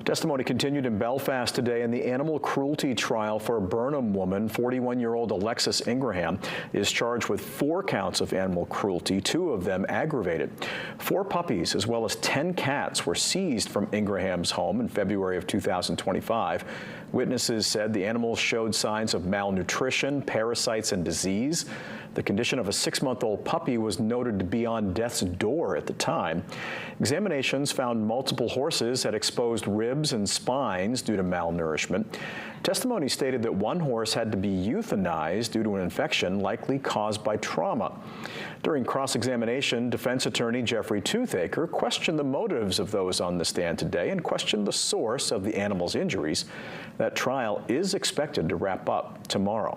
Testimony continued in Belfast today in the animal cruelty trial for a Burnham woman. 41-year-old Alexis Ingraham is charged with 4 counts of animal cruelty, 2 of them aggravated. 4 puppies as well as 10 cats were seized from Ingraham's home in February of 2025. Witnesses said the animals showed signs of malnutrition, parasites, and disease. The condition of a 6-month-old puppy was noted to be on death's door at the time. Examinations found multiple horses had exposed ribs and spines due to malnourishment. Testimony stated that one horse had to be euthanized due to an infection likely caused by trauma. During cross-examination, defense attorney Jeffrey Toothaker questioned the motives of those on the stand today and questioned the source of the animal's injuries. That trial is expected to wrap up tomorrow.